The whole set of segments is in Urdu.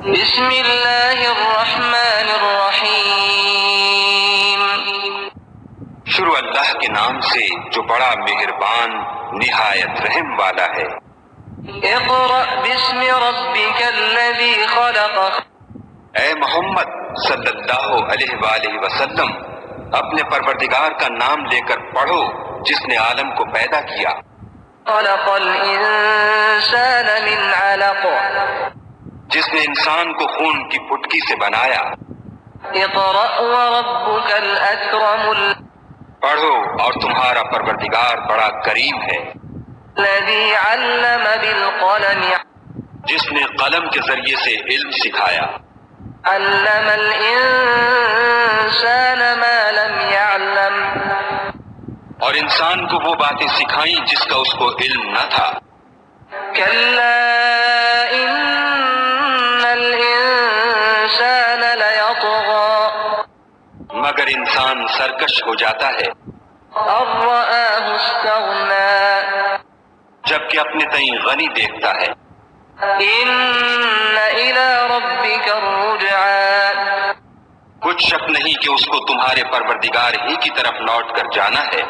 بسم اللہ الرحمن الرحیم، شروع اللہ کے نام سے جو بڑا مہربان نہایت رحم والا ہے۔ اقرأ باسم ربک الذی خلق، اے محمد صلی اللہ علیہ وآلہ وسلم اپنے پروردگار کا نام لے کر پڑھو جس نے عالم کو پیدا کیا۔ خلق الانسان من علق، جس نے انسان کو خون کی پھٹکی سے بنایا۔ اقرأ وربک الاکرم پڑھو اور تمہارا پروردگار بڑا کریم ہے، الذی علم بالقلم، جس نے قلم کے ذریعے سے علم سکھایا۔ علم الانسان ما لم يعلم، اور انسان کو وہ باتیں سکھائیں جس کا اس کو علم نہ تھا۔ کلا ان الانسان لیطغی، مگر انسان سرکش ہو جاتا ہے ان رآہ استغنی، جبکہ اپنے تئیں غنی دیکھتا ہے۔ ان الی ربک الرجعی، کچھ شک نہیں کہ اس کو تمہارے پروردگار ہی کی طرف لوٹ کر جانا ہے۔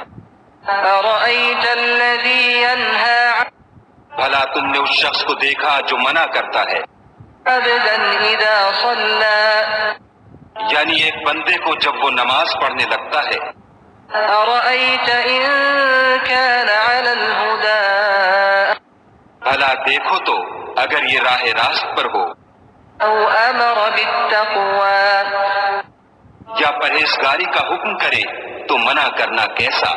ارأیت الذی ینہی بھلا تم نے اس شخص کو دیکھا جو منع کرتا ہے، عبدا اذا صلی، یعنی ایک بندے کو جب وہ نماز پڑھنے لگتا ہے۔ ارأیت ان کان علی الہدی، بھلا دیکھو تو اگر یہ راہ راست پر ہو، او امر بالتقوی، یا پرہیزگاری کا حکم کرے تو منع کرنا کیسا؟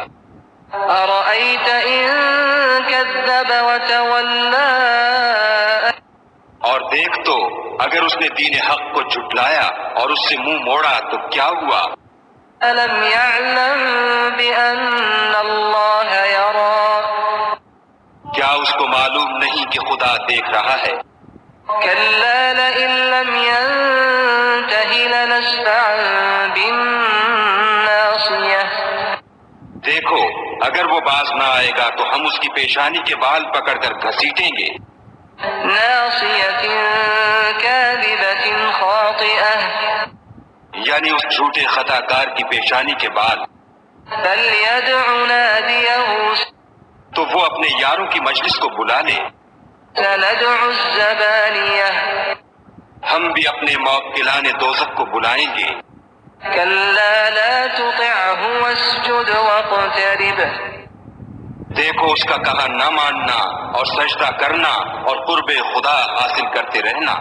ارأیت ان کذب وتولی، اور دیکھ تو اگر اس نے دین حق کو جھٹلایا اور اس سے منہ موڑا تو کیا ہوا؟ الم یعلم بان اللہ یری، کیا اس کو معلوم نہیں کہ خدا دیکھ رہا ہے؟ کلا لئن لم ینتہ لنسفعا بالناصیہ، دیکھو اگر وہ باز نہ آئے گا تو ہم اس کی پیشانی کے بال پکڑ کر گھسیٹیں گے۔ ناصیۃ کاذبۃ خاطئہ، یعنی اس جھوٹے خطا کار کی پیشانی کے بال۔ فلیدع نادیہ، تو وہ اپنے یاروں کی مجلس کو بلا لے۔ سندع الزبانیہ، ہم بھی اپنے موکلان دوزخ کو بلائیں گے۔ کلا لا تطعہ واسجد واقترب، دیکھو اس کا کہا نہ ماننا اور سجدہ کرنا اور قرب خدا حاصل کرتے رہنا۔